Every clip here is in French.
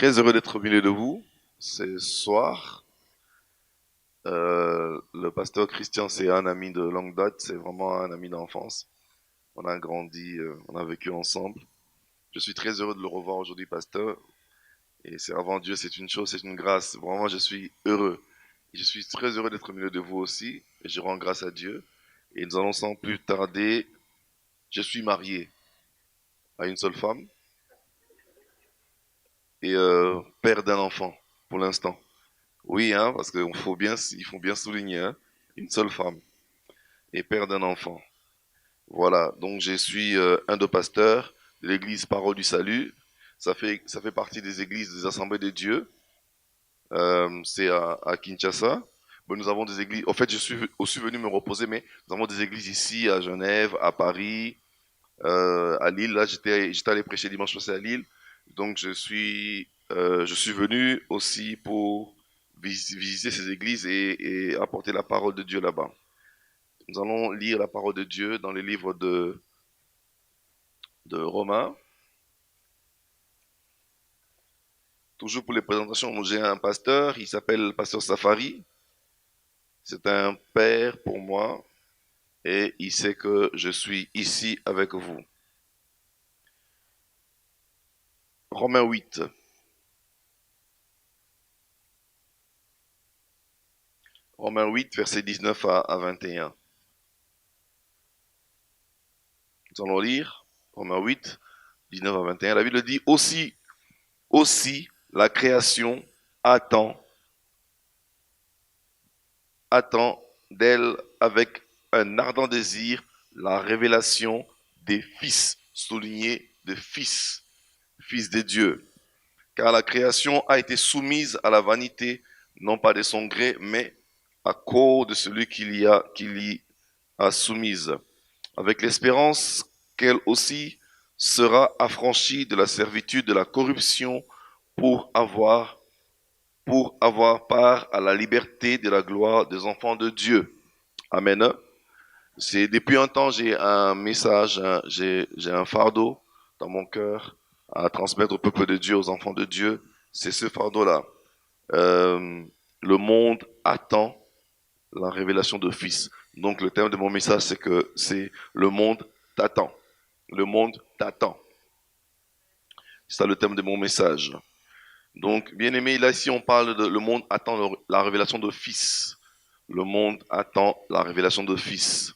Très heureux d'être au milieu de vous ce soir. Le pasteur Christian, c'est un ami de longue date, c'est vraiment un ami d'enfance. On a grandi, on a vécu ensemble. Je suis très heureux de le revoir aujourd'hui, pasteur. Et c'est avant Dieu, c'est une chose, c'est une grâce. Vraiment, je suis heureux. Et je suis très heureux d'être au milieu de vous aussi. Et je rends grâce à Dieu. Et nous allons sans plus tarder. Je suis marié à une seule femme et père d'un enfant pour l'instant. Oui, hein, parce il faut bien souligner, hein, une seule femme et père d'un enfant. Voilà, donc je suis un des pasteurs de l'église Parole du Salut. Ça fait partie des églises des Assemblées de Dieu. C'est à Kinshasa. Bon, nous avons des églises. En fait, je suis aussi venu me reposer, mais nous avons des églises ici à Genève, à Paris, à Lille. Là, j'étais allé prêcher dimanche passé à Lille. Donc, je suis venu aussi pour visiter ces églises et apporter la parole de Dieu là-bas. Nous allons lire la parole de Dieu dans le livre de Romains. Toujours pour les présentations, j'ai un pasteur, il s'appelle Pasteur Safari. C'est un père pour moi et il sait que je suis ici avec vous. Romains 8. Romains 8, versets 19 à 21. Nous allons lire Romains 8, 19 à 21. La Bible dit aussi la création attend, attend d'elle avec un ardent désir la révélation des fils, souligné de fils, fils de Dieu. Car la création a été soumise à la vanité, non pas de son gré, mais à cause de celui qui l'y a soumise, avec l'espérance qu'elle aussi sera affranchie de la servitude de la corruption pour avoir, pour avoir part à la liberté de la gloire des enfants de Dieu. Amen. C'est depuis un temps, j'ai un message, j'ai un fardeau dans mon cœur à transmettre au peuple de Dieu, aux enfants de Dieu. C'est ce fardeau-là. Euh, le monde attend la révélation de Fils. Donc le thème de mon message, c'est le monde t'attend. Le monde t'attend. C'est ça le thème de mon message. Donc, bien aimé, là ici on parle de le monde attend la révélation de Fils. Le monde attend la révélation de Fils.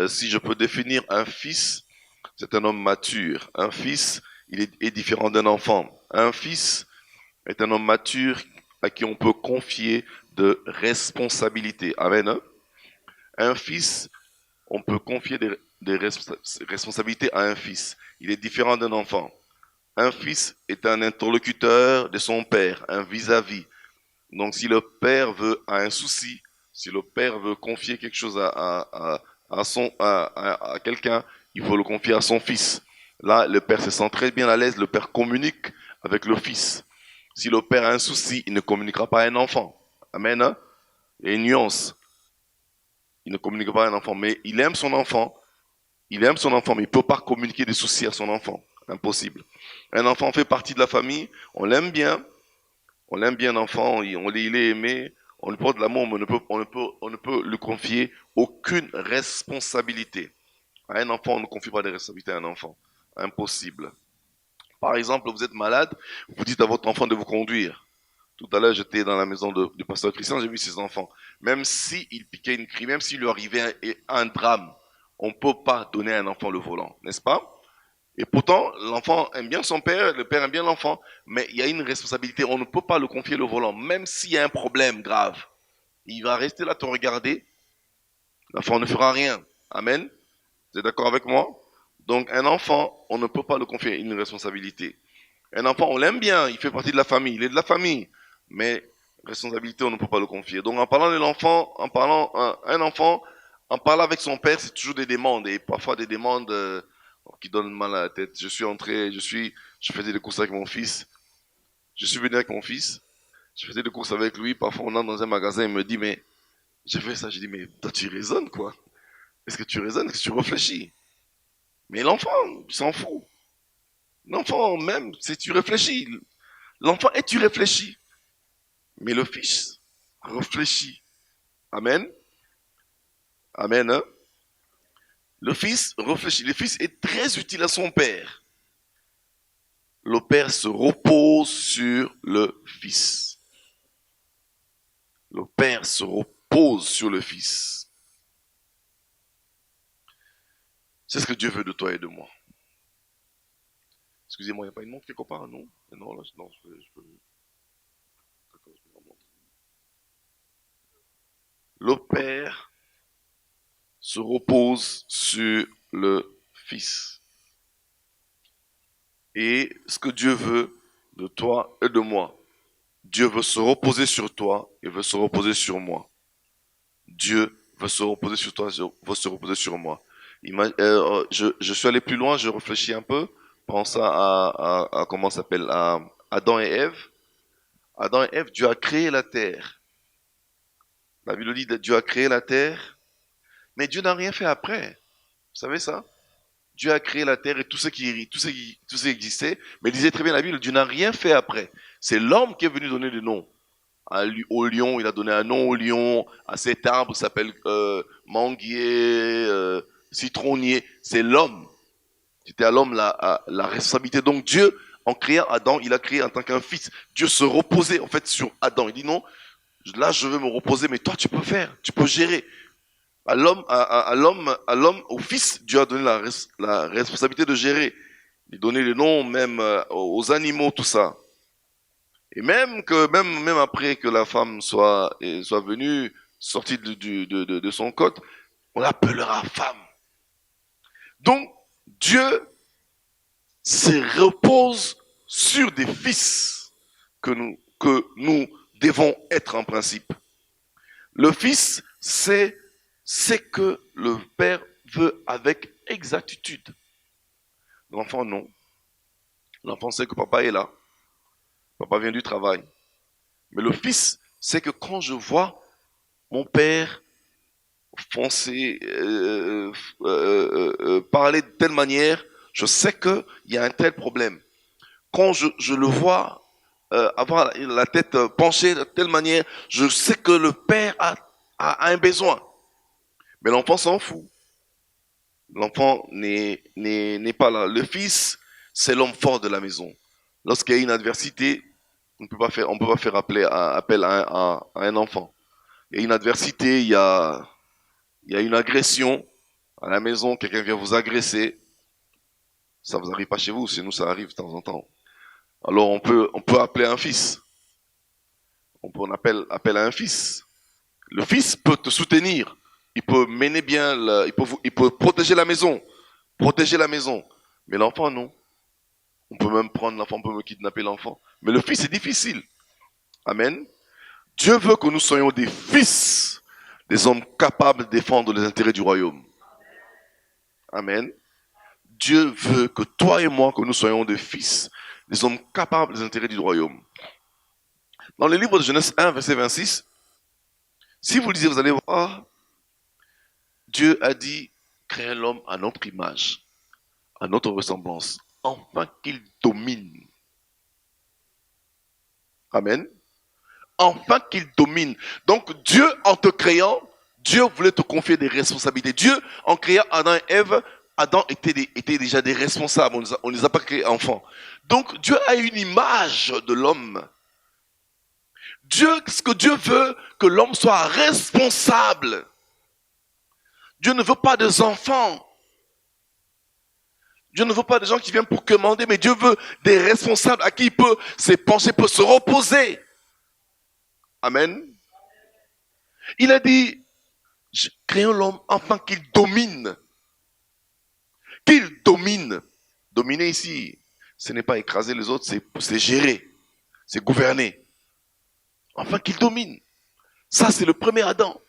Si je peux définir un fils, c'est un homme mature. Un fils, est différent d'un enfant. Un fils est un homme mature à qui on peut confier de responsabilités. Amen. Hein? Un fils, on peut confier des responsabilités à un fils. Il est différent d'un enfant. Un fils est un interlocuteur de son père, un vis-à-vis. Donc si le père a un souci, si le père veut confier quelque chose à quelqu'un, il faut le confier à son fils. Là, le père se sent très bien à l'aise, le père communique avec le fils. Si le père a un souci, il ne communiquera pas à un enfant. Amen. Hein? Il y a une nuance. Il ne communique pas à un enfant, mais il aime son enfant. Il aime son enfant, mais il ne peut pas communiquer des soucis à son enfant. Impossible. Un enfant fait partie de la famille, on l'aime bien. On l'aime bien, un enfant, il est aimé, on lui porte de l'amour, mais on ne peut lui confier aucune responsabilité. À un enfant, on ne confie pas de responsabilité à un enfant. Impossible. Par exemple, vous êtes malade, vous dites à votre enfant de vous conduire. Tout à l'heure, j'étais dans la maison du pasteur Christian, j'ai vu ses enfants. Même s'il piquait une crise, même s'il lui arrivait un drame, on ne peut pas donner à un enfant le volant, n'est-ce pas? Et pourtant, l'enfant aime bien son père, le père aime bien l'enfant, mais il y a une responsabilité, on ne peut pas le confier le volant, même s'il y a un problème grave. Il va rester là te regarder, l'enfant ne fera rien. Amen. Vous êtes d'accord avec moi? Donc un enfant, on ne peut pas le confier une responsabilité. Un enfant, on l'aime bien, il fait partie de la famille, il est de la famille, mais responsabilité, on ne peut pas le confier. Donc en parlant de l'enfant, un enfant, en parlant avec son père, c'est toujours des demandes, et parfois des demandes qui donnent mal à la tête. Je faisais des courses avec mon fils, je suis venu avec mon fils, je faisais des courses avec lui, parfois on entre dans un magasin, il me dit, mais j'ai fait ça, je dis, mais toi tu raisonnes quoi? Est-ce que tu raisonnes? Est-ce que tu réfléchis? Mais l'enfant, il s'en fout. L'enfant, même si tu réfléchis, L'enfant est irréfléchi, mais le fils réfléchit. Amen. Amen. Hein? Le fils réfléchit. Le fils est très utile à son père. Le père se repose sur le fils. Le père se repose sur le fils. C'est ce que Dieu veut de toi et de moi. Excusez-moi, il n'y a pas une montre quelque part, non? Non, là, non, je peux... Le père se repose sur le fils. Et ce que Dieu veut de toi et de moi, Dieu veut se reposer sur toi et veut se reposer sur moi. Dieu veut se reposer sur toi, veut se reposer sur moi. Je suis allé plus loin, je réfléchis un peu, pense à comment ça s'appelle, à Adam et Ève. Adam et Ève, Dieu a créé la terre. La Bible dit que Dieu a créé la terre, mais Dieu n'a rien fait après. Vous savez ça? Dieu a créé la terre et tout ce qui existait, mais il disait très bien la Bible, Dieu n'a rien fait après. C'est l'homme qui est venu donner le nom. Au lion, il a donné un nom au lion, à cet arbre qui s'appelle manguier, citronnier. C'est l'homme. C'était à l'homme la responsabilité. Donc Dieu, en créant Adam, il a créé en tant qu'un fils. Dieu se reposait en fait sur Adam. Il dit non, là je veux me reposer, mais toi tu peux faire, tu peux gérer. À l'homme, au fils, Dieu a donné la responsabilité de gérer. Il donnait le nom même aux animaux, tout ça. Et même après que la femme soit venue, sortie de son côte, on l'appellera femme. Donc, Dieu se repose sur des fils que nous devons être en principe. Le fils, c'est ce que le père veut avec exactitude. L'enfant, non. L'enfant sait que papa est là. Papa vient du travail. Mais le fils, c'est que quand je vois mon père foncer, parler de telle manière, je sais qu'il y a un tel problème. Quand je le vois avoir la tête penchée de telle manière, je sais que le père a un besoin. Mais l'enfant s'en fout. L'enfant n'est pas là. Le fils, c'est l'homme fort de la maison. Lorsqu'il y a une adversité, on ne peut pas faire appel à un enfant. Il y a une adversité, il y a une agression à la maison, quelqu'un vient vous agresser. Ça vous arrive pas chez vous, chez nous ça arrive de temps en temps. Alors on peut appeler un fils. On appelle à un fils. Le fils peut te soutenir. Il peut mener bien, il peut protéger la maison. Protéger la maison. Mais l'enfant, non. On peut même prendre l'enfant, on peut me kidnapper l'enfant. Mais le fils, c'est difficile. Amen. Dieu veut que nous soyons des fils, des hommes capables de défendre les intérêts du royaume. Amen. Dieu veut que toi et moi, que nous soyons des fils, des hommes capables des intérêts du royaume. Dans le livre de Genèse 1, verset 26, si vous lisez, vous allez voir, Dieu a dit, créez l'homme à notre image, à notre ressemblance, afin qu'il domine. Amen. Afin qu'il domine. Donc Dieu, en te créant, Dieu voulait te confier des responsabilités. Dieu, en créant Adam et Ève, Adam était déjà des responsables. On ne les a pas créés enfants. Donc Dieu a une image de l'homme. Ce que Dieu veut, que l'homme soit responsable. Dieu ne veut pas des enfants. Dieu ne veut pas des gens qui viennent pour commander, mais Dieu veut des responsables à qui il peut s'épancher, peut se reposer. Amen. Il a dit, créons l'homme afin qu'il domine. Qu'il domine. Dominer ici, ce n'est pas écraser les autres, c'est gérer, c'est gouverner. Afin qu'il domine. Ça, c'est le premier Adam.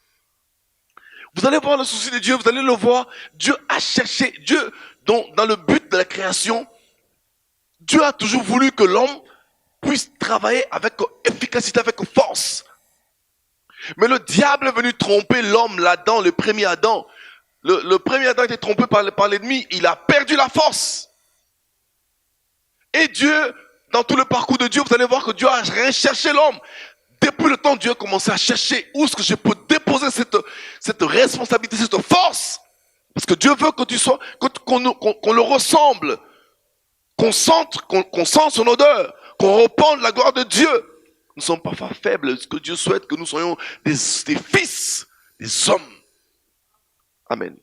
Vous allez voir le souci de Dieu, vous allez le voir. Dieu a cherché, Dieu, dans le but de la création, Dieu a toujours voulu que l'homme puisse travailler avec efficacité, avec force. Mais le diable est venu tromper l'homme là-dedans, le premier Adam. Le premier Adam a été trompé par l'ennemi, il a perdu la force. Et Dieu, dans tout le parcours de Dieu, vous allez voir que Dieu a rien cherché l'homme. Depuis le temps, Dieu a commencé à chercher où est-ce que je peux déposer cette responsabilité, cette force. Parce que Dieu veut que tu sois, qu'on le ressemble, qu'on sente son odeur, qu'on répande la gloire de Dieu. Nous sommes parfois faibles. Ce que Dieu souhaite que nous soyons des fils, des hommes. Amen.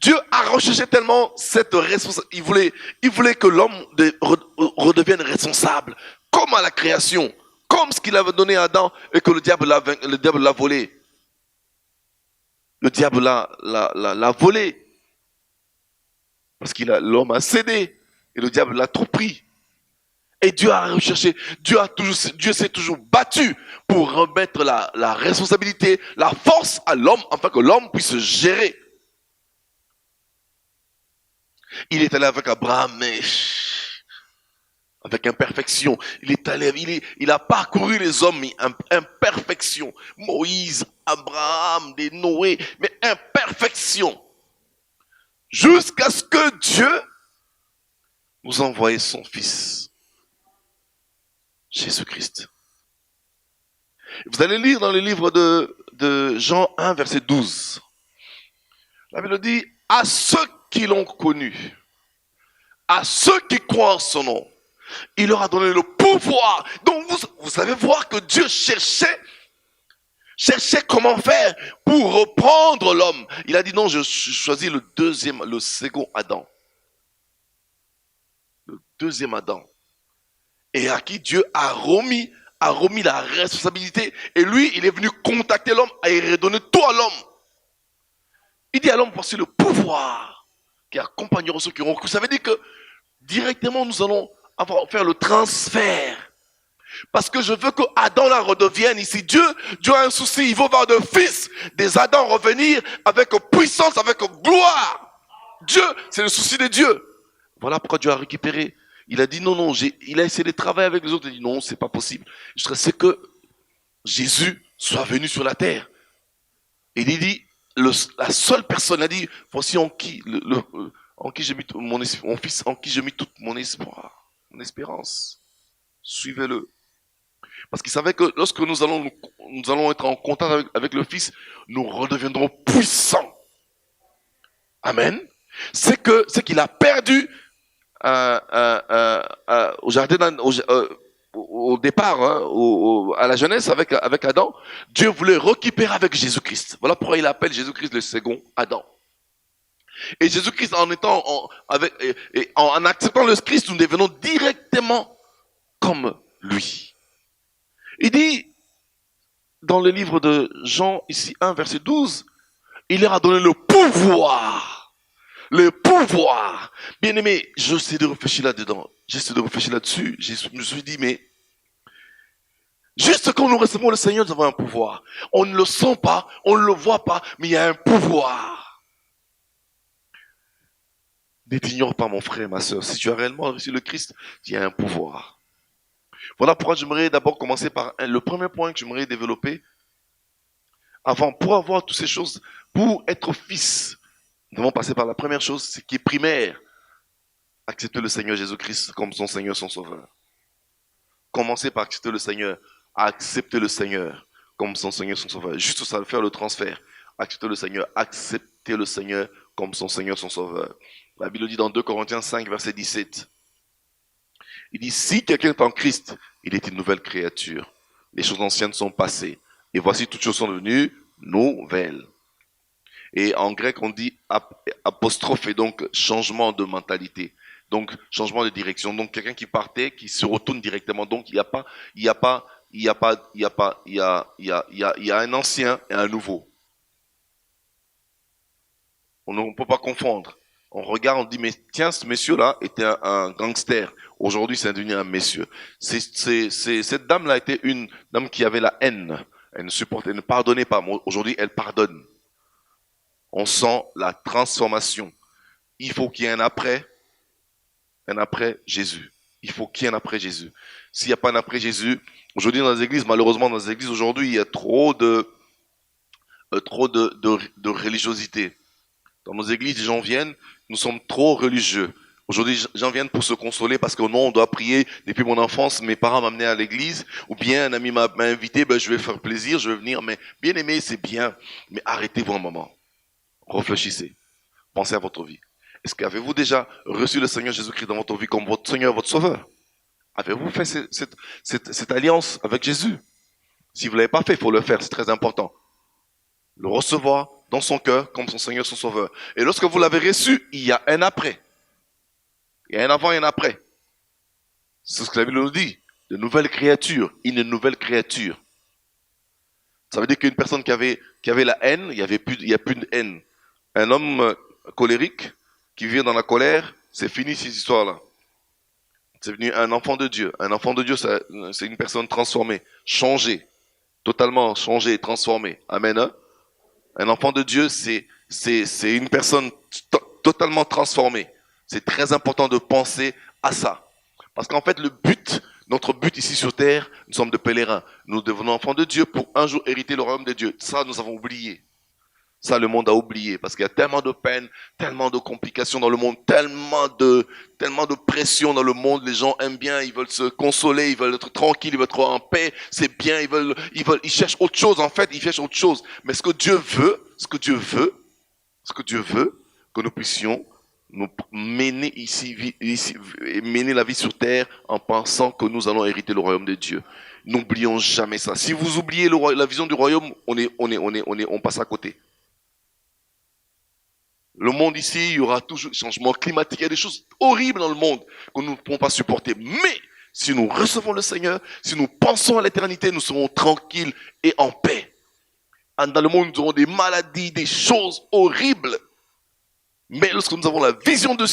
Dieu a recherché tellement cette responsabilité. Il voulait que l'homme redevienne responsable, comme à la création, comme ce qu'il avait donné à Adam et que le diable l'a volé. Le diable l'a volé. Parce que l'homme a cédé et le diable l'a trop pris. Et Dieu a recherché, Dieu s'est toujours battu pour remettre la responsabilité, la force à l'homme afin que l'homme puisse gérer. Il est allé avec Abraham, mais avec imperfection. Il a parcouru les hommes, mais imperfection. Moïse, Abraham, des Noé, mais imperfection. Jusqu'à ce que Dieu nous envoie son Fils, Jésus-Christ. Vous allez lire dans le livre de Jean 1, verset 12. La Bible dit, à ceux qui l'ont connu, à ceux qui croient en son nom, il leur a donné le pouvoir. Donc vous allez voir que Dieu cherchait comment faire pour reprendre l'homme. Il a dit non, je choisis le second Adam. Le deuxième Adam. Et à qui Dieu a remis la responsabilité. Et lui, il est venu contacter l'homme et redonner tout à l'homme. Il dit à l'homme, voici le pouvoir qui accompagnera ceux qui auront cru. Ça veut dire que directement, nous allons faire le transfert. Parce que je veux que Adam la redevienne ici. Dieu a un souci. Il veut voir de fils des Adam revenir avec puissance, avec gloire. Dieu, c'est le souci de Dieu. Voilà pourquoi Dieu a récupéré. Il a dit non, il a essayé de travailler avec les autres. Il a dit non, c'est pas possible. C'est que Jésus soit venu sur la terre. Et il dit, la seule personne a dit, voici en qui j'ai mis mon fils, en qui j'ai mis tout mon espoir, mon espérance. Suivez-le. Parce qu'il savait que lorsque nous allons être en contact avec le Fils, nous redeviendrons puissants. Amen. C'est qu'il a perdu au jardin, au départ, à la jeunesse avec Adam. Dieu voulait récupérer avec Jésus-Christ. Voilà pourquoi il appelle Jésus-Christ le second Adam. Et Jésus-Christ, en acceptant le Christ, nous devenons directement comme lui. Il dit, dans le livre de Jean, ici 1, verset 12, il leur a donné le pouvoir. Le pouvoir. Bien aimé, j'essaie de réfléchir là-dedans. J'essaie de réfléchir là-dessus. Je me suis dit, mais juste quand nous recevons le Seigneur, nous avons un pouvoir. On ne le sent pas, on ne le voit pas, mais il y a un pouvoir. Ne t'ignore pas, mon frère, ma soeur. Si tu as réellement reçu le Christ, il y a un pouvoir. Voilà pourquoi j'aimerais d'abord commencer par le premier point que j'aimerais développer. Pour avoir toutes ces choses, pour être fils, nous devons passer par la première chose, ce qui est primaire. Accepter le Seigneur Jésus-Christ comme son Seigneur, son Sauveur. Commencer par accepter le Seigneur. Accepter le Seigneur comme son Seigneur, son Sauveur. Juste ça, faire le transfert. Accepter le Seigneur. Accepter le Seigneur comme son Seigneur, son Sauveur. La Bible dit dans 2 Corinthiens 5, verset 17. Il dit, si quelqu'un est en Christ, il est une nouvelle créature. Les choses anciennes sont passées. Et voici, toutes choses sont devenues nouvelles. Et en grec, on dit apostrophe, et donc changement de mentalité. Donc, changement de direction. Donc, quelqu'un qui partait, qui se retourne directement. Donc, il y a un ancien et un nouveau. On ne peut pas confondre. On regarde, on dit, mais tiens, ce monsieur-là était un gangster. Aujourd'hui, c'est devenu un monsieur. Cette dame-là était une dame qui avait la haine. Elle ne supportait, elle ne pardonnait pas. Aujourd'hui, elle pardonne. On sent la transformation. Il faut qu'il y ait un après Jésus. Il faut qu'il y ait un après Jésus. S'il n'y a pas un après Jésus, aujourd'hui dans les églises, malheureusement dans les églises aujourd'hui, il y a trop de religiosité. Dans nos églises, les gens viennent, nous sommes trop religieux. Aujourd'hui, j'en viens pour se consoler parce que non, on doit prier. Depuis mon enfance, mes parents m'amenaient à l'église, ou bien un ami m'a invité, ben, je vais faire plaisir, je vais venir. Mais bien aimé, c'est bien. Mais arrêtez-vous un moment. Réfléchissez. Pensez à votre vie. Est-ce qu'avez-vous déjà reçu le Seigneur Jésus-Christ dans votre vie comme votre Seigneur, votre Sauveur? Avez-vous fait cette alliance avec Jésus? Si vous ne l'avez pas fait, il faut le faire, c'est très important. Le recevoir dans son cœur comme son Seigneur, son Sauveur. Et lorsque vous l'avez reçu, il y a un après. Il y a un avant et un après. C'est ce que la Bible nous dit. De nouvelles créatures, une nouvelle créature. Ça veut dire qu'une personne qui avait la haine, il n'y a plus de haine. Un homme colérique qui vit dans la colère, c'est fini cette histoire-là. C'est devenu un enfant de Dieu. Un enfant de Dieu, c'est une personne transformée, changée, totalement changée, transformée. Amen. Hein? Un enfant de Dieu, c'est une personne totalement transformée. C'est très important de penser à ça. Parce qu'en fait, notre but ici sur terre, nous sommes de pèlerins. Nous devenons enfants de Dieu pour un jour hériter le royaume de Dieu. Ça, nous avons oublié. Ça, le monde a oublié. Parce qu'il y a tellement de peine, tellement de complications dans le monde, tellement de pression dans le monde. Les gens aiment bien, ils veulent se consoler, ils veulent être tranquilles, ils veulent être en paix. C'est bien, ils cherchent autre chose. En fait, ils cherchent autre chose. Mais ce que Dieu veut, que nous puissions nous mener mener la vie sur terre en pensant que nous allons hériter le royaume de Dieu. N'oublions jamais ça. Si vous oubliez la vision du royaume, on passe à côté. Le monde ici, il y aura toujours changement climatique. Il y a des choses horribles dans le monde que nous ne pouvons pas supporter. Mais si nous recevons le Seigneur, si nous pensons à l'éternité, nous serons tranquilles et en paix. Dans le monde, nous aurons des maladies, des choses horribles. Mais lorsque nous avons la vision du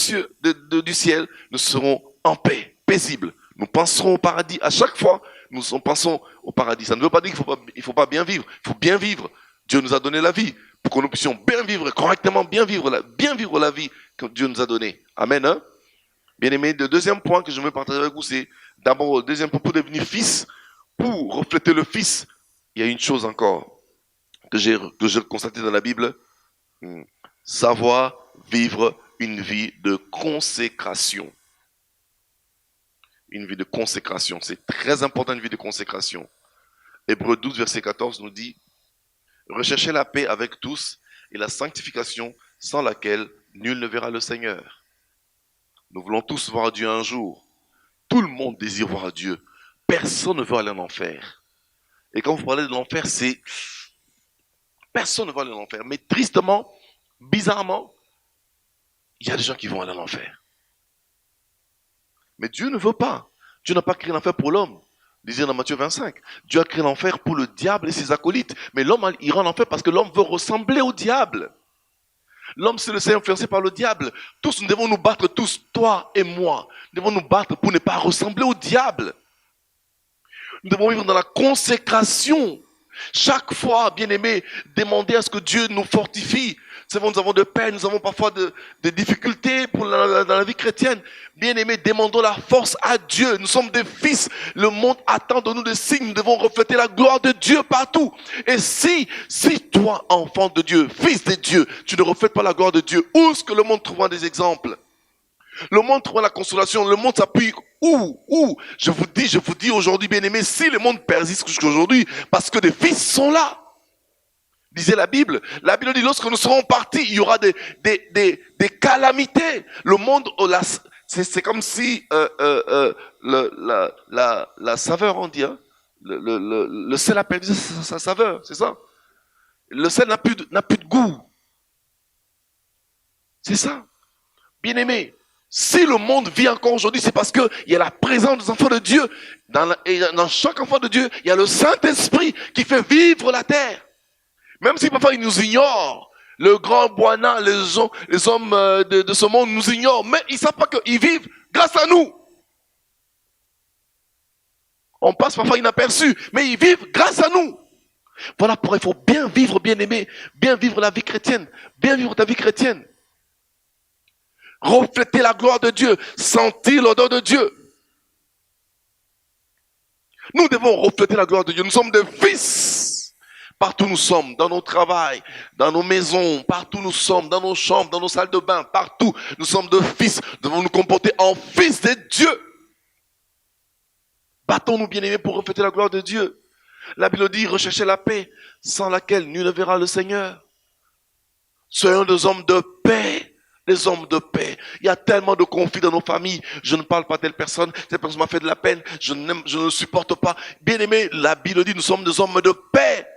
ciel, nous serons en paix, paisibles. Nous penserons au paradis à chaque fois. Nous pensons au paradis. Ça ne veut pas dire qu'il ne faut pas bien vivre. Il faut bien vivre. Dieu nous a donné la vie pour que nous puissions bien vivre, correctement bien vivre la vie que Dieu nous a donnée. Amen. Hein? Bien aimé, le deuxième point que je veux partager avec vous, c'est d'abord le deuxième point pour devenir fils, pour refléter le fils. Il y a une chose encore que j'ai constatée dans la Bible. Savoir vivre une vie de consécration. Une vie de consécration. C'est très important, une vie de consécration. Hébreux 12, verset 14 nous dit: recherchez la paix avec tous et la sanctification sans laquelle nul ne verra le Seigneur. Nous voulons tous voir Dieu un jour. Tout le monde désire voir Dieu. Personne ne veut aller en enfer. Et quand vous parlez de l'enfer, c'est... Personne ne veut aller en enfer. Mais tristement, bizarrement, il y a des gens qui vont aller en enfer. Mais Dieu ne veut pas. Dieu n'a pas créé l'enfer pour l'homme. Disait dans Matthieu 25, Dieu a créé l'enfer pour le diable et ses acolytes. Mais l'homme ira en enfer parce que l'homme veut ressembler au diable. L'homme se laisse influencer par le diable. Tous, nous devons nous battre, tous, toi et moi. Nous devons nous battre pour ne pas ressembler au diable. Nous devons vivre dans la consécration. Chaque fois, bien-aimés, demander à ce que Dieu nous fortifie. C'est vrai, nous avons de peine, nous avons parfois de difficultés dans la vie chrétienne. Bien-aimés, demandons la force à Dieu. Nous sommes des fils. Le monde attend de nous des signes. Nous devons refléter la gloire de Dieu partout. Et si toi, enfant de Dieu, fils de Dieu, tu ne reflètes pas la gloire de Dieu, où est-ce que le monde trouvera des exemples? Le monde trouvera la consolation. Le monde s'appuie où? Je vous dis aujourd'hui, bien-aimés, si le monde persiste jusqu'à aujourd'hui, parce que des fils sont là. Disait la Bible. La Bible dit, lorsque nous serons partis, il y aura des calamités. Le monde, c'est comme si la saveur, on dit, hein, le sel a perdu sa saveur, c'est ça. Le sel n'a plus de goût. C'est ça. Bien-aimé, si le monde vit encore aujourd'hui, c'est parce qu'il y a la présence des enfants de Dieu. Et dans chaque enfant de Dieu, il y a le Saint-Esprit qui fait vivre la terre. Même si parfois ils nous ignorent, le grand Boana, les hommes de ce monde nous ignorent, mais ils ne savent pas qu'ils vivent grâce à nous. On passe parfois inaperçu, mais ils vivent grâce à nous. Voilà pourquoi il faut bien vivre, bien aimer, bien vivre la vie chrétienne, bien vivre ta vie chrétienne. Refléter la gloire de Dieu, sentir l'odeur de Dieu. Nous devons refléter la gloire de Dieu. Nous sommes des fils. Partout nous sommes, dans nos travails, dans nos maisons, partout nous sommes, dans nos chambres, dans nos salles de bain, partout nous sommes de fils. Nous devons nous comporter en fils de Dieu. Battons-nous, bien-aimés, pour refléter la gloire de Dieu. La Bible dit, recherchez la paix, sans laquelle nul ne verra le Seigneur. Soyons des hommes de paix, des hommes de paix. Il y a tellement de conflits dans nos familles. Je ne parle pas de telle personne m'a fait de la peine, je ne le supporte pas. Bien-aimés, la Bible dit, nous sommes des hommes de paix.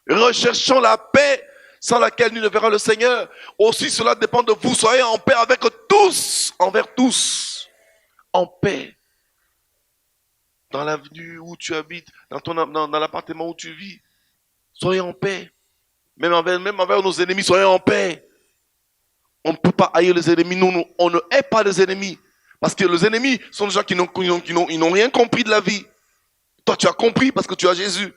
Recherchons la paix, sans laquelle nul ne verra le Seigneur. Aussi, cela dépend de vous. Soyez en paix avec tous, envers tous. En paix. Dans l'avenue où tu habites, dans l'appartement où tu vis. Soyez en paix. Même envers nos ennemis, soyez en paix. On ne peut pas haïr les ennemis. Nous, on ne hait pas les ennemis. Parce que les ennemis sont des gens qui n'ont rien compris de la vie. Toi, tu as compris parce que tu as Jésus.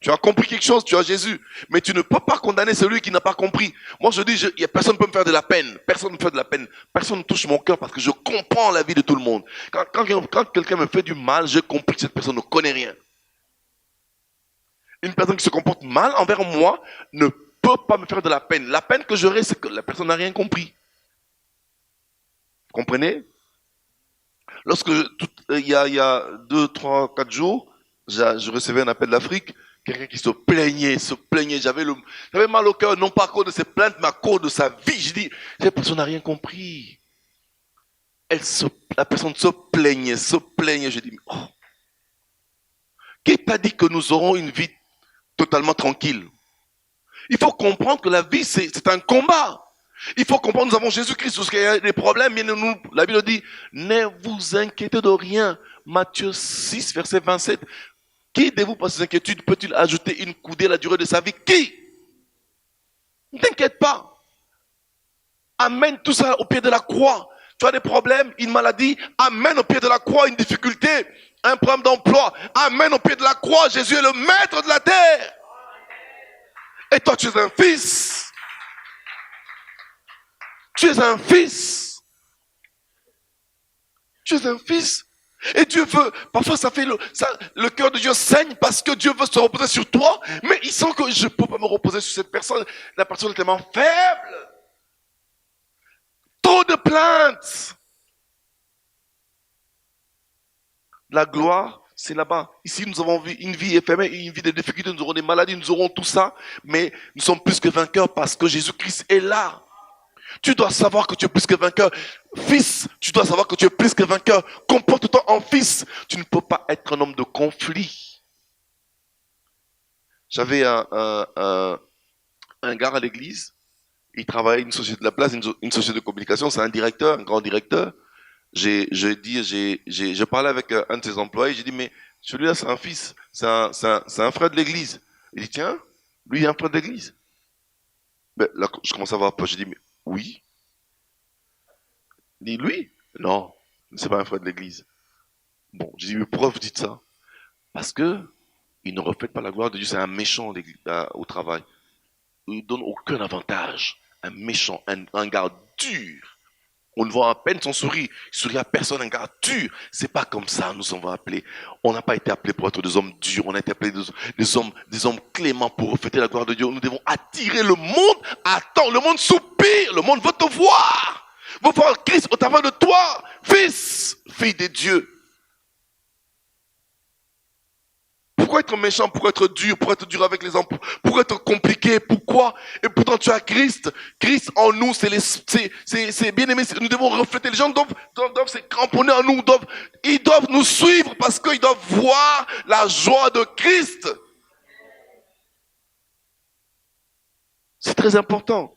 Tu as compris quelque chose, tu as Jésus. Mais tu ne peux pas condamner celui qui n'a pas compris. Moi, je dis, personne ne peut me faire de la peine. Personne ne me fait de la peine. Personne ne touche mon cœur parce que je comprends la vie de tout le monde. Quand quelqu'un me fait du mal, je comprends que cette personne ne connaît rien. Une personne qui se comporte mal envers moi ne peut pas me faire de la peine. La peine que j'aurai, c'est que la personne n'a rien compris. Vous comprenez? Lorsque, il y a 2, 3, 4 jours, je recevais un appel d'Afrique. Quelqu'un qui se plaignait. J'avais mal au cœur, non pas à cause de ses plaintes, mais à cause de sa vie. Je dis, cette personne n'a rien compris. La personne se plaignait. Je dis, oh. Qui t'a dit que nous aurons une vie totalement tranquille? Il faut comprendre que la vie, c'est un combat. Il faut comprendre, nous avons Jésus-Christ. Lorsqu'il y a des problèmes, la Bible dit, ne vous inquiétez de rien. Matthieu 6, verset 27. Qui de vous, par ses inquiétudes, peut-il ajouter une coudée à la durée de sa vie? Qui? Ne t'inquiète pas. Amène tout ça au pied de la croix. Tu as des problèmes, une maladie, amène au pied de la croix une difficulté, un problème d'emploi. Amène au pied de la croix, Jésus est le maître de la terre. Et toi, tu es un fils. Tu es un fils. Tu es un fils. Et Dieu veut, parfois le cœur de Dieu saigne parce que Dieu veut se reposer sur toi, mais il sent que je ne peux pas me reposer sur cette personne. La personne est tellement faible. Trop de plaintes. La gloire, c'est là-bas. Ici, nous avons une vie éphémère, une vie de difficultés, nous aurons des maladies, nous aurons tout ça, mais nous sommes plus que vainqueurs parce que Jésus-Christ est là. Tu dois savoir que tu es plus que vainqueur. Fils, tu dois savoir que tu es plus que vainqueur. Comporte-toi en fils. Tu ne peux pas être un homme de conflit. J'avais un gars à l'église. Il travaillait une société de la place, une société de communication. C'est un directeur, un grand directeur. Je parlais avec un de ses employés. J'ai dit, mais celui-là, c'est un fils. C'est un frère de l'église. Il dit, tiens, lui, il est un frère de l'église. Ben, là, je commence à avoir peur. J'ai dit, mais oui. Il dit, lui? Non, c'est pas un frère de l'église. Bon, j'ai dit, mais pourquoi vous dites ça? Parce que il ne reflète pas la gloire de Dieu, c'est un méchant au travail. Il ne donne aucun avantage. Un méchant, un gars dur. On le voit à peine son sourire. Il sourit à personne, un gars dur. C'est pas comme ça, nous sommes appelés. On n'a pas été appelés pour être des hommes durs. On a été appelés des hommes cléments pour refléter la gloire de Dieu. Nous devons attirer le monde. Attends, le monde soupire. Le monde veut te voir. Veut voir Christ au travers de toi. Fils, fille de Dieu. Pourquoi être méchant? Pourquoi être dur? Pourquoi être dur avec les enfants? Pourquoi être compliqué? Pourquoi? Et pourtant tu as Christ. Christ en nous, c'est bien aimé. Nous devons refléter. Les gens doivent se cramponner en nous. Ils doivent nous suivre parce qu'ils doivent voir la joie de Christ. C'est très important.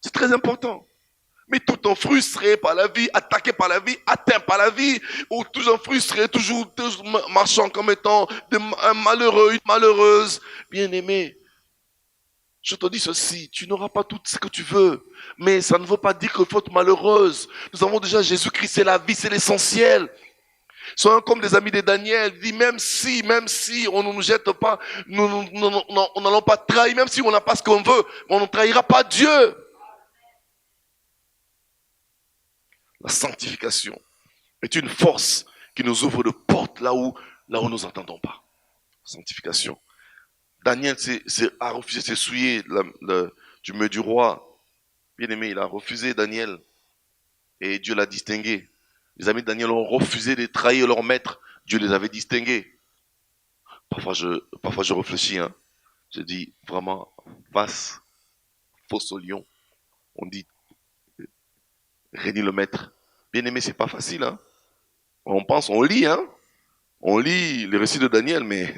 C'est très important. Mais tout le temps frustré par la vie, attaqué par la vie, atteint par la vie, ou toujours frustré, toujours marchant comme étant un malheureux, une malheureuse. Bien-aimé, je te dis ceci, tu n'auras pas tout ce que tu veux, mais ça ne veut pas dire qu'il faut être malheureuse. Nous avons déjà Jésus-Christ, c'est la vie, c'est l'essentiel. Soyons comme des amis de Daniel. Il dit, même si on ne nous jette pas, nous n'allons pas trahir, même si on n'a pas ce qu'on veut, on ne trahira pas Dieu. La sanctification est une force qui nous ouvre de portes là où nous n'entendons pas. Sanctification. Daniel a refusé de s'essuyer du mur du roi. Bien aimé, il a refusé Daniel. Et Dieu l'a distingué. Les amis de Daniel ont refusé de trahir leur maître. Dieu les avait distingués. Parfois je réfléchis. Hein. Je dis vraiment, face, fausse au lion. On dit, régner le maître. Bien aimé, c'est pas facile. Hein. On pense, on lit. Hein. On lit les récits de Daniel, mais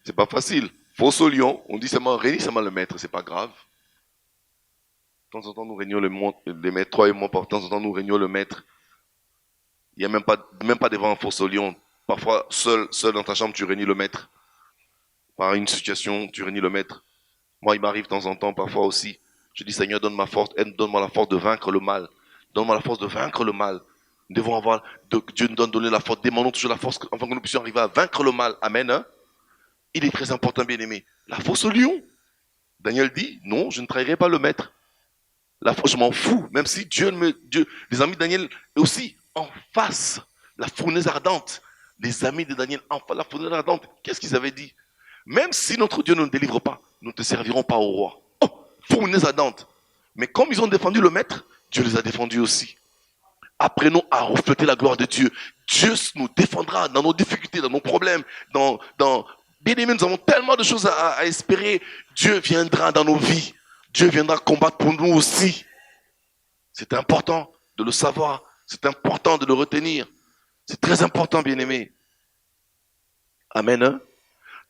c'est pas facile. Fausse au lion. On dit seulement, régner seulement le maître. C'est pas grave. De temps en temps, nous régnons le maître. Toi et moi, de temps en temps, nous régnons le maître. Il n'y a même pas devant un fausse au lion. Parfois, seul dans ta chambre, tu régnes le maître. Par une situation, tu régnes le maître. Moi, il m'arrive de temps en temps, parfois aussi. Je dis, Seigneur, donne-moi la force de vaincre le mal. Donne-moi la force de vaincre le mal. Nous devons avoir, Dieu nous donne la force. Demandons toujours la force afin que nous puissions arriver à vaincre le mal. Amen. Hein? Il est très important, bien aimé. La force au lion. Daniel dit, non, je ne trahirai pas le maître. La force, je m'en fous. Même si les amis de Daniel aussi, en face, la fournaise ardente. Les amis de Daniel, en face, la fournaise ardente. Qu'est-ce qu'ils avaient dit? Même si notre Dieu ne nous délivre pas, nous ne te servirons pas au roi. Oh, fournaise ardente. Mais comme ils ont défendu le maître, Dieu les a défendus aussi. Apprenons à refléter la gloire de Dieu. Dieu nous défendra dans nos difficultés, dans nos problèmes, bien aimé, nous avons tellement de choses à espérer. Dieu viendra dans nos vies. Dieu viendra combattre pour nous aussi. C'est important de le savoir. C'est important de le retenir. C'est très important, bien aimé. Amen. Hein?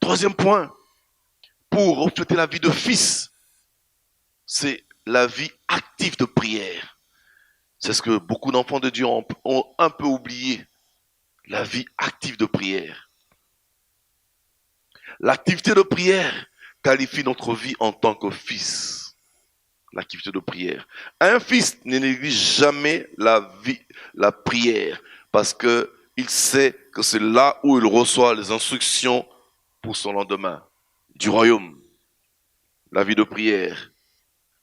Troisième point, pour refléter la vie de fils, c'est la vie active de prière. C'est ce que beaucoup d'enfants de Dieu ont un peu oublié. La vie active de prière. L'activité de prière qualifie notre vie en tant que fils. L'activité de prière. Un fils ne néglige jamais la prière, parce que il sait que c'est là où il reçoit les instructions pour son lendemain, du royaume. La vie de prière,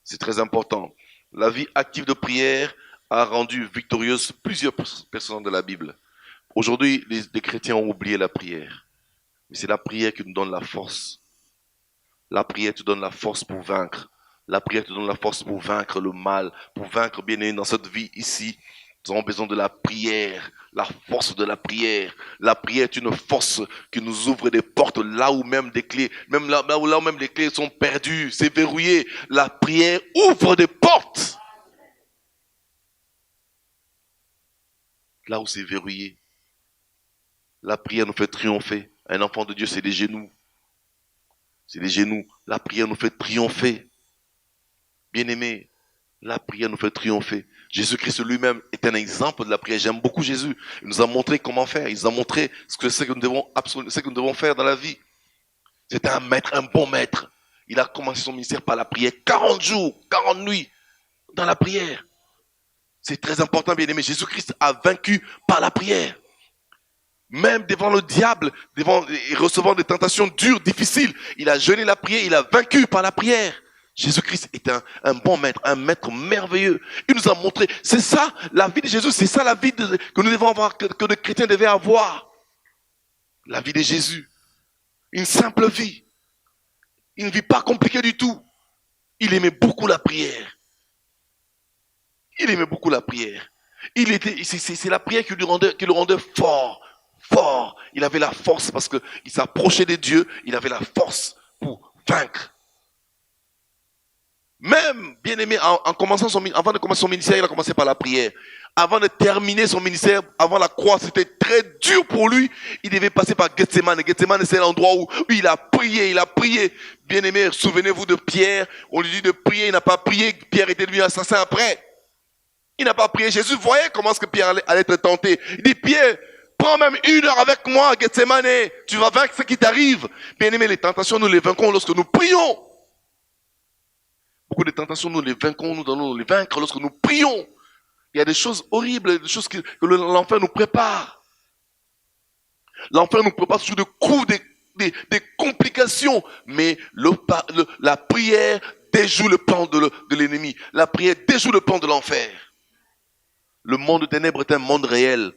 c'est très important. La vie active de prière a rendu victorieuse plusieurs personnes de la Bible. Aujourd'hui, les chrétiens ont oublié la prière. Mais c'est la prière qui nous donne la force. La prière te donne la force pour vaincre. La prière te donne la force pour vaincre le mal, pour vaincre bien aimé dans cette vie ici. Nous avons besoin de la prière, la force de la prière. La prière est une force qui nous ouvre des portes là où même des clés, même là où même les clés sont perdues, c'est verrouillé. La prière ouvre des portes. Là où c'est verrouillé. La prière nous fait triompher. Un enfant de Dieu, c'est les genoux. C'est les genoux. La prière nous fait triompher. Bien-aimé, la prière nous fait triompher. Jésus-Christ lui-même est un exemple de la prière. J'aime beaucoup Jésus. Il nous a montré comment faire. Il nous a montré ce que nous devons faire dans la vie. C'était un maître, un bon maître. Il a commencé son ministère par la prière. 40 jours, 40 nuits dans la prière. C'est très important, bien-aimé. Jésus-Christ a vaincu par la prière. Même devant le diable, recevant des tentations dures, difficiles, il a jeûné la prière, il a vaincu par la prière. Jésus-Christ est un bon maître, un maître merveilleux. Il nous a montré, c'est ça la vie de Jésus, c'est ça la vie que nous devons avoir, que les chrétiens devaient avoir. La vie de Jésus. Une simple vie. Une vie pas compliquée du tout. Il aimait beaucoup la prière. Il aimait beaucoup la prière. C'est la prière qui le rendait fort. Fort. Il avait la force parce qu'il s'approchait de Dieu. Il avait la force pour vaincre. Même, bien aimé, avant de commencer son ministère, il a commencé par la prière. Avant de terminer son ministère, avant la croix, c'était très dur pour lui. Il devait passer par Gethsemane. Gethsemane, c'est l'endroit où il a prié, Bien aimé, souvenez-vous de Pierre. On lui dit de prier, il n'a pas prié. Pierre était devenu assassin après. Il n'a pas prié. Jésus voyait comment est-ce que Pierre allait être tenté. Il dit, Pierre, prends même 1 heure avec moi à Gethsemane. Tu vas vaincre ce qui t'arrive. Bien aimé, les tentations, nous les vaincons lorsque nous prions. Beaucoup de tentations, nous les vaincons, nous allons les vaincre lorsque nous prions. Il y a des choses horribles, des choses que l'enfer nous prépare. L'enfer nous prépare sur des coups, des complications. Mais la prière déjoue le plan de l'ennemi. La prière déjoue le plan de l'enfer. Le monde de ténèbres est un monde réel.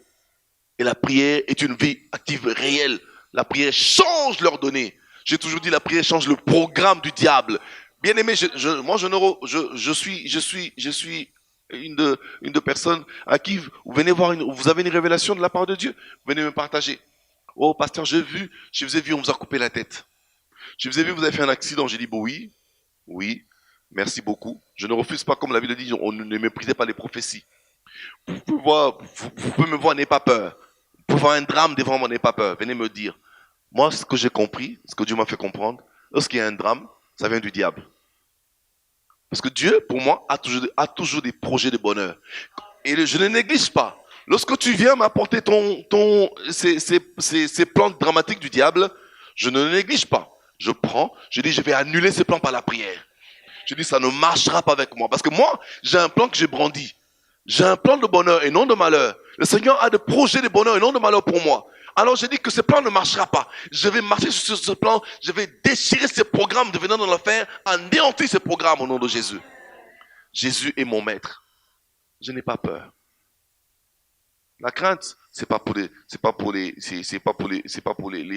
Et la prière est une vie active réelle. La prière change leurs données, J'ai toujours dit la prière change le programme du diable. Bien aimé, je suis une de personnes à qui vous venez voir, vous avez une révélation de la part de Dieu. Vous venez me partager. Oh, pasteur, je vous ai vu, on vous a coupé la tête. Je vous ai vu, vous avez fait un accident. J'ai dit, bon, oui, oui, merci beaucoup. Je ne refuse pas, comme la Bible dit, on ne méprisait pas les prophéties. Vous pouvez me voir, n'ayez pas peur. Vous pouvez voir un drame devant moi, n'ayez pas peur. Venez me dire. Moi, ce que j'ai compris, ce que Dieu m'a fait comprendre, lorsqu'il y a un drame, ça vient du diable. Parce que Dieu, pour moi, a toujours des projets de bonheur. Et je ne néglige pas. Lorsque tu viens m'apporter ces plans dramatiques du diable, je ne néglige pas. Je prends, je dis, je vais annuler ces plans par la prière. Je dis, ça ne marchera pas avec moi. Parce que moi, j'ai un plan que j'ai brandi. J'ai un plan de bonheur et non de malheur. Le Seigneur a des projets de bonheur et non de malheur pour moi. Alors je dis que ce plan ne marchera pas. Je vais marcher sur ce plan. Je vais déchirer ces programmes de venir dans l'enfer, anéantir ces programmes au nom de Jésus. Jésus est mon maître. Je n'ai pas peur. La crainte, c'est pas pour les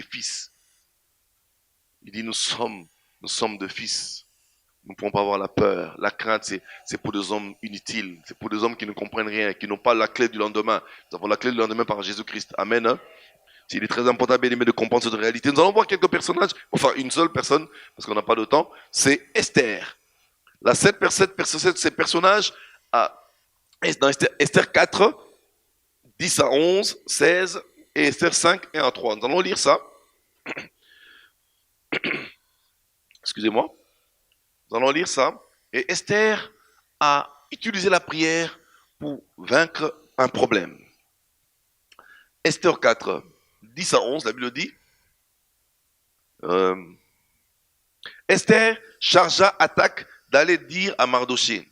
fils. Il dit nous sommes de fils. Nous ne pouvons pas avoir la peur. La crainte, c'est pour des hommes inutiles. C'est pour des hommes qui ne comprennent rien, qui n'ont pas la clé du lendemain. Nous avons la clé du lendemain par Jésus-Christ. Amen. Hein? Il est très important, bien aimé, de comprendre cette réalité. Nous allons voir quelques personnages, enfin une seule personne, parce qu'on n'a pas de temps, c'est Esther. Ces personnages, dans Esther 4, 10 à 11, 16, et Esther 5, 1 à 3. Nous allons lire ça. Excusez-moi. Nous allons lire ça. Et Esther a utilisé la prière pour vaincre un problème. Esther 4, 10 à 11, la Bible dit, Esther chargea Attaque d'aller dire à Mardoché,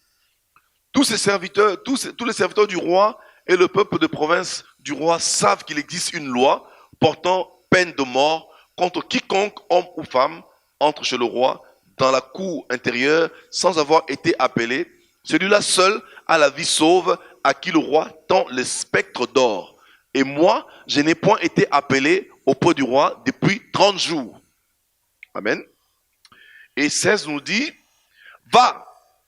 tous les serviteurs du roi et le peuple de province du roi savent qu'il existe une loi portant peine de mort contre quiconque, homme ou femme, entre chez le roi dans la cour intérieure sans avoir été appelé. Celui-là seul a la vie sauve à qui le roi tend le spectre d'or. Et moi, je n'ai point été appelé auprès du roi depuis 30 jours. Amen. Et 16 nous dit, va,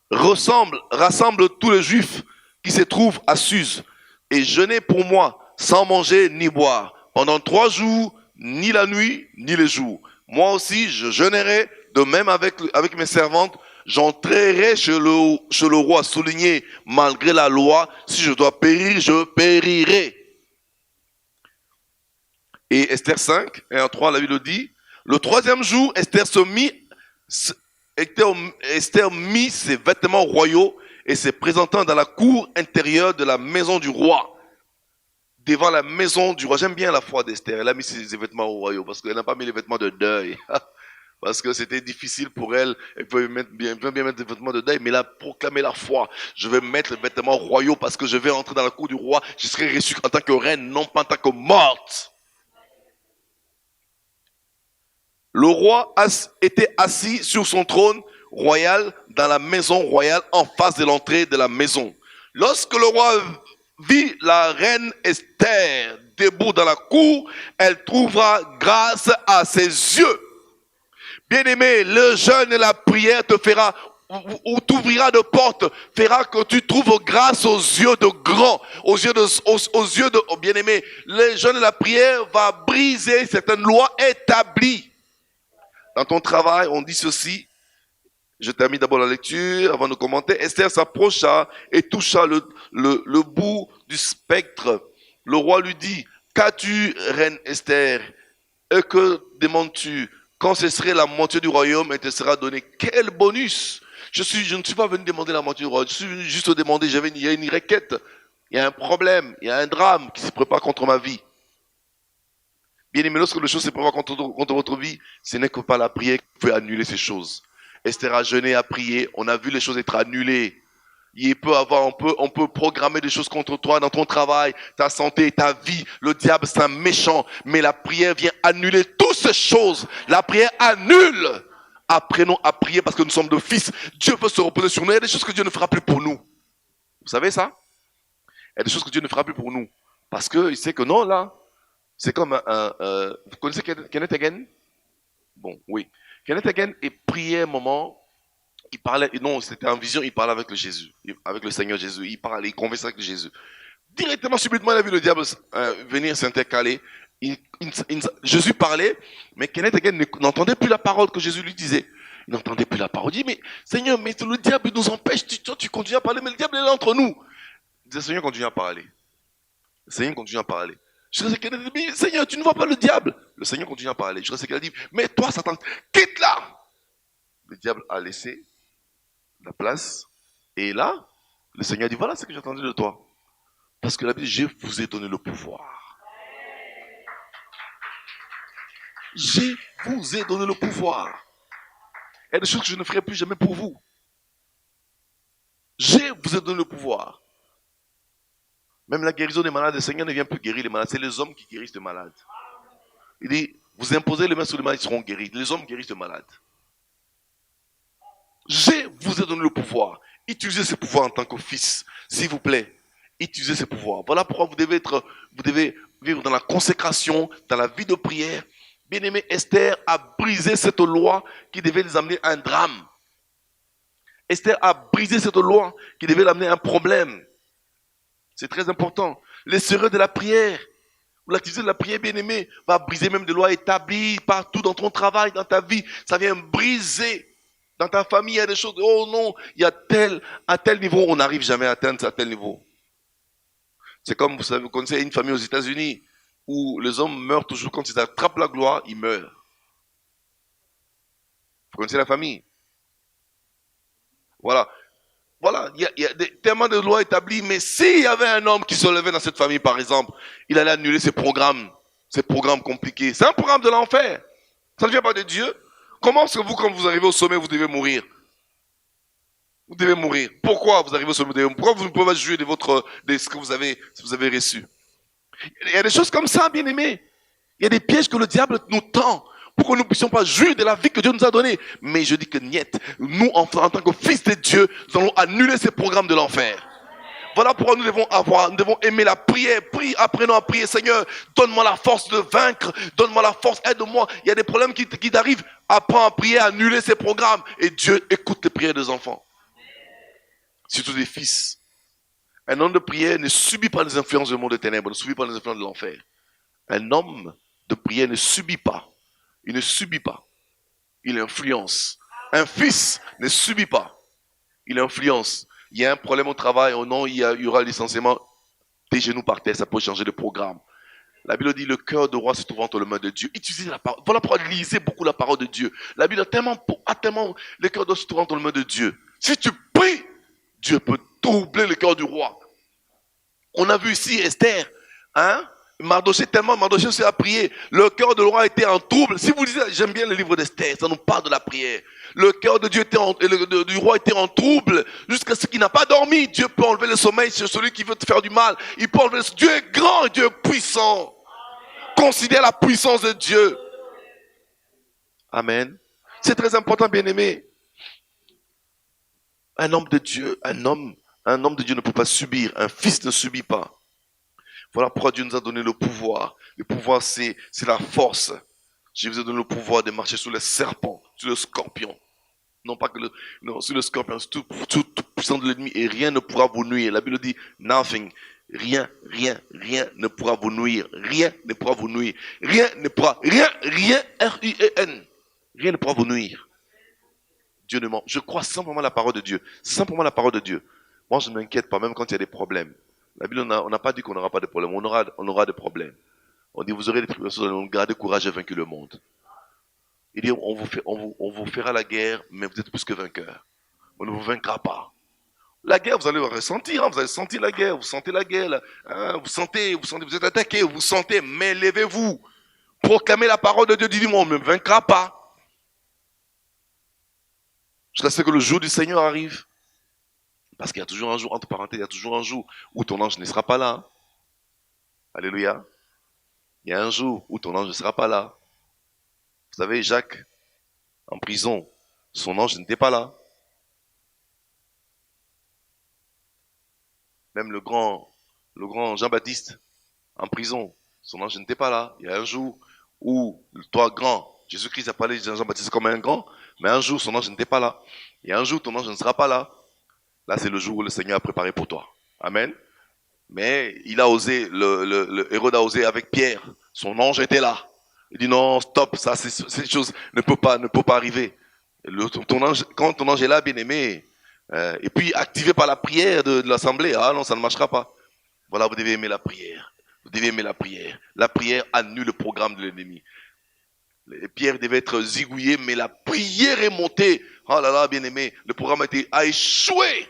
rassemble tous les juifs qui se trouvent à Suse et jeûnez pour moi sans manger ni boire pendant 3 jours, ni la nuit, ni les jours. Moi aussi, je jeûnerai, de même avec mes servantes, j'entrerai chez le roi, souligné, malgré la loi, si je dois périr, je périrai. Et Esther 5, 1 à 3, la Bible dit, le 3e jour, Esther mit ses vêtements royaux et se présentant dans la cour intérieure de la maison du roi. Devant la maison du roi. J'aime bien la foi d'Esther. Elle a mis ses vêtements royaux parce qu'elle n'a pas mis les vêtements de deuil. Parce que c'était difficile pour elle. Elle peut bien mettre des vêtements de deuil, mais elle a proclamé la foi. Je vais mettre les vêtements royaux parce que je vais entrer dans la cour du roi. Je serai reçue en tant que reine, non pas en tant que morte. Le roi était assis sur son trône royal dans la maison royale en face de l'entrée de la maison. Lorsque le roi vit la reine Esther debout dans la cour, elle trouvera grâce à ses yeux. Bien-aimé, le jeûne et la prière te fera ou t'ouvrira de portes, fera que tu trouves grâce aux yeux de grands, aux yeux de bien-aimé. Le jeûne et la prière va briser certaines lois établies. Dans ton travail, on dit ceci. Je termine d'abord la lecture avant de commenter. Esther s'approcha et toucha le bout du spectre. Le roi lui dit, qu'as-tu, reine Esther? Et que demandes-tu? Quand ce serait la moitié du royaume, elle te sera donnée. Quel bonus! Je ne suis pas venu demander la moitié du royaume. Je suis venu juste demander, il y a une requête. Il y a un problème. Il y a un drame qui se prépare contre ma vie. Bien aimé, lorsque les choses se préparent contre votre vie, ce n'est que par la prière que vous pouvez annuler ces choses. Esther a jeûné, a prié, on a vu les choses être annulées. On peut programmer des choses contre toi dans ton travail, ta santé, ta vie. Le diable, c'est un méchant, mais la prière vient annuler toutes ces choses. La prière annule. Apprenons à prier parce que nous sommes de fils. Dieu peut se reposer sur nous. Il y a des choses que Dieu ne fera plus pour nous. Vous savez ça? Il y a des choses que Dieu ne fera plus pour nous. Parce qu'il sait que non, là, c'est comme vous connaissez Kenneth Hagin? Bon, oui. Kenneth Hagin priait un moment, il parlait, non, c'était en vision, il parlait avec le Jésus, avec le Seigneur Jésus. Il parlait, il conversait avec le Jésus. Directement, subitement, il a vu le diable venir s'intercaler. Jésus parlait, mais Kenneth Hagin n'entendait plus la parole que Jésus lui disait. Il n'entendait plus la parole. Il dit, mais Seigneur, mais le diable nous empêche. Tu continues à parler, mais le diable est là entre nous. Il disait, Seigneur, continue à parler. Le Seigneur continue à parler. Je sais qu'elle dit, mais Seigneur, tu ne vois pas le diable. Le Seigneur continue à parler. Je sais qu'elle dit, mais toi, Satan, quitte là. Le diable a laissé la place. Et là, le Seigneur dit, voilà ce que j'ai entendu de toi. Parce que la Bible dit, je vous ai donné le pouvoir. Je vous ai donné le pouvoir. Il y a des choses que je ne ferai plus jamais pour vous. Je vous ai donné le pouvoir. Même la guérison des malades, le Seigneur ne vient plus guérir les malades. C'est les hommes qui guérissent les malades. Il dit, vous imposez les mains sur les malades, ils seront guéris. Les hommes guérissent les malades. Je vous ai donné le pouvoir. Utilisez ce pouvoir en tant que fils. S'il vous plaît, utilisez ce pouvoir. Voilà pourquoi vous devez vivre dans la consécration, dans la vie de prière. Bien-aimé, Esther a brisé cette loi qui devait les amener à un drame. Esther a brisé cette loi qui devait l'amener à un problème. C'est très important. Les sœurs de la prière, ou l'activité de la prière, bien-aimé, va briser même des lois établies partout dans ton travail, dans ta vie. Ça vient briser. Dans ta famille, il y a des choses, oh non, il y a à tel niveau, on n'arrive jamais à atteindre à tel niveau. C'est comme, vous savez, vous connaissez une famille aux États-Unis où les hommes meurent toujours quand ils attrapent la gloire, ils meurent. Vous connaissez la famille? Voilà. Voilà, il y a tellement de lois établies, mais s'il y avait un homme qui se levait dans cette famille, par exemple, il allait annuler ses programmes compliqués. C'est un programme de l'enfer. Ça ne vient pas de Dieu. Comment est-ce que vous, quand vous arrivez au sommet, vous devez mourir? Vous devez mourir. Pourquoi vous arrivez au sommet? Pourquoi vous ne pouvez pas jouir de ce que vous avez reçu? Il y a des choses comme ça, bien aimés. Il y a des pièges que le diable nous tend pour que nous ne puissions pas jouir de la vie que Dieu nous a donnée. Mais je dis que niet, nous, en tant que fils de Dieu, nous allons annuler ces programmes de l'enfer. Voilà pourquoi nous devons aimer la prière. Apprenons à prier. Seigneur, donne-moi la force de vaincre. Donne-moi la force, aide-moi. Il y a des problèmes qui t'arrivent. Apprends à prier, à annuler ces programmes. Et Dieu écoute les prières des enfants. Surtout des fils. Un homme de prière ne subit pas les influences du monde des ténèbres, ne subit pas les influences de l'enfer. Un homme de prière ne subit pas. Il ne subit pas. Il influence. Un fils ne subit pas. Il influence. Il y a un problème au travail, oh non, il y aura licenciement. Tes genoux par terre, ça peut changer de programme. La Bible dit le cœur de roi se trouve entre les mains de Dieu. Utilisez la parole. Voilà pourquoi lisez beaucoup la parole de Dieu. La Bible a tellement le cœur doit se trouver entre les mains de Dieu. Si tu pries, Dieu peut troubler le cœur du roi. On a vu ici Esther, hein? Mardoché aussi a prié. Le cœur de roi était en trouble. Si vous lisez, j'aime bien le livre d'Esther, ça nous parle de la prière. Le cœur de Dieu du roi était en trouble jusqu'à ce qu'il n'a pas dormi. Dieu peut enlever le sommeil sur celui qui veut te faire du mal. Il peut enlever Dieu est grand et Dieu est puissant. Considère la puissance de Dieu. Amen. C'est très important, bien-aimé. Un homme de Dieu ne peut pas subir. Un fils ne subit pas. Voilà pourquoi Dieu nous a donné le pouvoir. Le pouvoir, c'est la force. Je vous ai donné le pouvoir de marcher sur les serpents, sur le scorpion. Non pas que sur le scorpion, sur tout puissant de l'ennemi, et rien ne pourra vous nuire. La Bible dit nothing. Rien ne pourra vous nuire. Rien ne pourra vous nuire. Rien, R-I-E-N. Rien ne pourra vous nuire. Dieu ne ment. Je crois simplement à la parole de Dieu. Simplement la parole de Dieu. Moi, je ne m'inquiète pas, même quand il y a des problèmes. La Bible, on n'a pas dit qu'on n'aura pas de problème. On aura des problèmes. On dit, vous aurez des tribulations, gardez courage et vaincu le monde. Il dit, on vous fera la guerre, mais vous êtes plus que vainqueurs. On ne vous vaincra pas. La guerre, vous allez ressentir, hein, vous allez sentir la guerre, vous sentez la guerre, là, hein, vous êtes attaqué, vous sentez, mais levez-vous. Proclamez la parole de Dieu, dit, on ne me vaincra pas. Jusqu'à ce que le jour du Seigneur arrive. Parce qu'il y a toujours un jour, entre parenthèses, il y a toujours un jour où ton ange ne sera pas là. Alléluia. Il y a un jour où ton ange ne sera pas là. Vous savez, Jacques, en prison, son ange n'était pas là. Même le grand Jean-Baptiste, en prison, son ange n'était pas là. Il y a un jour où toi, grand, Jésus-Christ a parlé de Jean-Baptiste comme un grand, mais un jour son ange n'était pas là. Et un jour ton ange ne sera pas là. Là, c'est le jour où le Seigneur a préparé pour toi. Amen. Mais il a osé, le Hérode a osé avec Pierre. Son ange était là. Il dit non, stop, ça, cette chose ne peut pas arriver. Quand ton ange est là, bien aimé, et puis activé par la prière de l'assemblée, ah non, ça ne marchera pas. Voilà, vous devez aimer la prière. Vous devez aimer la prière. La prière annule le programme de l'ennemi. Pierre devait être zigouillé, mais la prière est montée. Oh là là, bien aimé, le programme a échoué.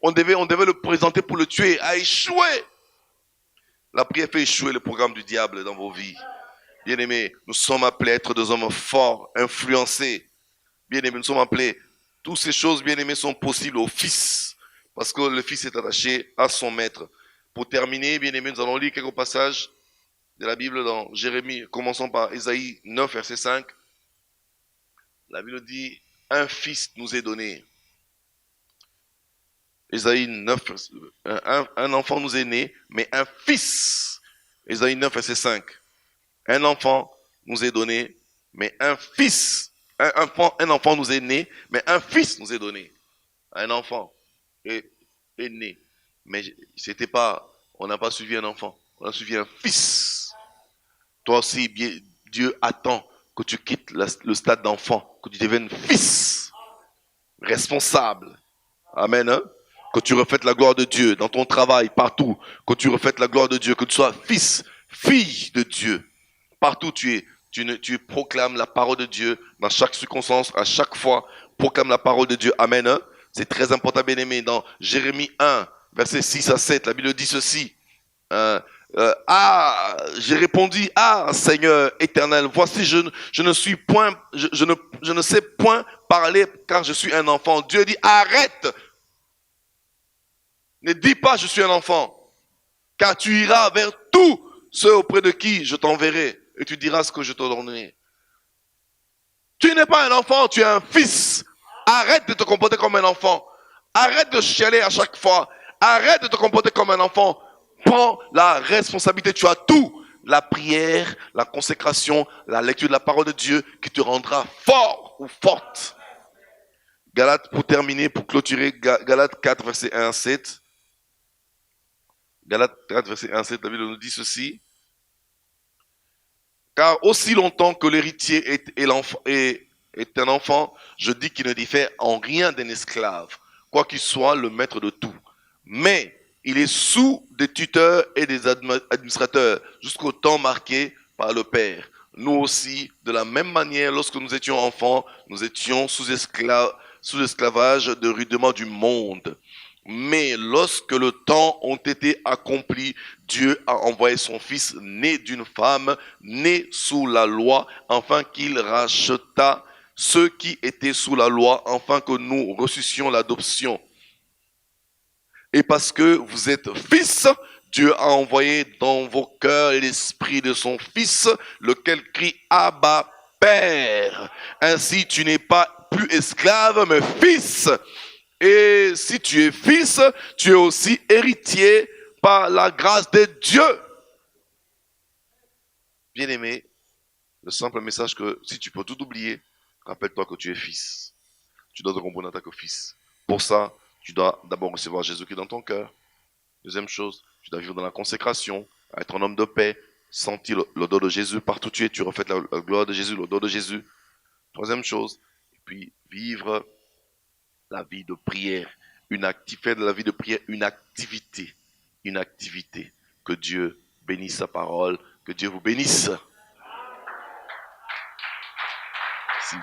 On devait le présenter pour le tuer, a échoué. La prière fait échouer le programme du diable dans vos vies. Bien aimé, nous sommes appelés à être des hommes forts, influencés. Bien aimé, nous sommes appelés. Toutes ces choses, bien aimé, sont possibles au Fils. Parce que le Fils est attaché à son Maître. Pour terminer, bien aimé, nous allons lire quelques passages de la Bible dans Jérémie. Commençons par Ésaïe 9, verset 5. La Bible dit, un fils nous est donné. Ésaïe 9, un enfant nous est né, mais un fils. Ésaïe 9, verset 5. Un enfant nous est donné, mais un fils. Un enfant nous est né, mais un fils nous est donné. Un enfant est né. Mais c'était pas, on n'a pas suivi un enfant, on a suivi un fils. Toi aussi, Dieu attend que tu quittes le stade d'enfant, que tu deviennes fils, responsable. Amen. Hein? Que tu reflètes la gloire de Dieu dans ton travail, partout. Que tu reflètes la gloire de Dieu, que tu sois fils, fille de Dieu. Partout tu es, tu proclames la parole de Dieu dans chaque circonstance, à chaque fois. Proclame la parole de Dieu. Amen. Hein? C'est très important, bien aimé. Dans Jérémie 1, versets 6 à 7, la Bible dit ceci. J'ai répondu, Seigneur éternel, voici, je ne suis point, je ne sais point parler car je suis un enfant. Dieu dit, arrête. Ne dis pas, je suis un enfant, car tu iras vers tous ceux auprès de qui je t'enverrai, et tu diras ce que je t'ordonnerai. Tu n'es pas un enfant, tu es un fils. Arrête de te comporter comme un enfant. Arrête de chialer à chaque fois. Arrête de te comporter comme un enfant. Prends la responsabilité, tu as tout. La prière, la consécration, la lecture de la parole de Dieu qui te rendra fort ou forte. Galates, pour terminer, pour clôturer, Galates 4, verset 1 à 7. Galates 4, verset 1 à 7, la Bible nous dit ceci. Car aussi longtemps que l'héritier est un enfant, je dis qu'il ne diffère en rien d'un esclave, quoi qu'il soit le maître de tout. Mais il est sous des tuteurs et des administrateurs jusqu'au temps marqué par le Père. Nous aussi, de la même manière, lorsque nous étions enfants, nous étions sous esclavage de rudiments du monde. Mais lorsque le temps ont été accompli, Dieu a envoyé son fils né d'une femme, né sous la loi, afin qu'il racheta ceux qui étaient sous la loi, afin que nous reçussions l'adoption. Et parce que vous êtes fils, Dieu a envoyé dans vos cœurs l'esprit de son fils, lequel crie Abba, Père. Ainsi tu n'es pas plus esclave, mais fils. Et si tu es fils, tu es aussi héritier par la grâce de Dieu. Bien-aimé, le simple message que si tu peux tout oublier, rappelle-toi que tu es fils. Tu dois te comprendre en tant que fils. Pour ça, tu dois d'abord recevoir Jésus-Christ dans ton cœur. Deuxième chose, tu dois vivre dans la consécration, être un homme de paix, sentir l'odeur de Jésus partout où tu es, tu reflètes la gloire de Jésus, l'odeur de Jésus. Troisième chose, et puis vivre la vie de prière, faire de la vie de prière une activité. Que Dieu bénisse sa parole, que Dieu vous bénisse. Merci.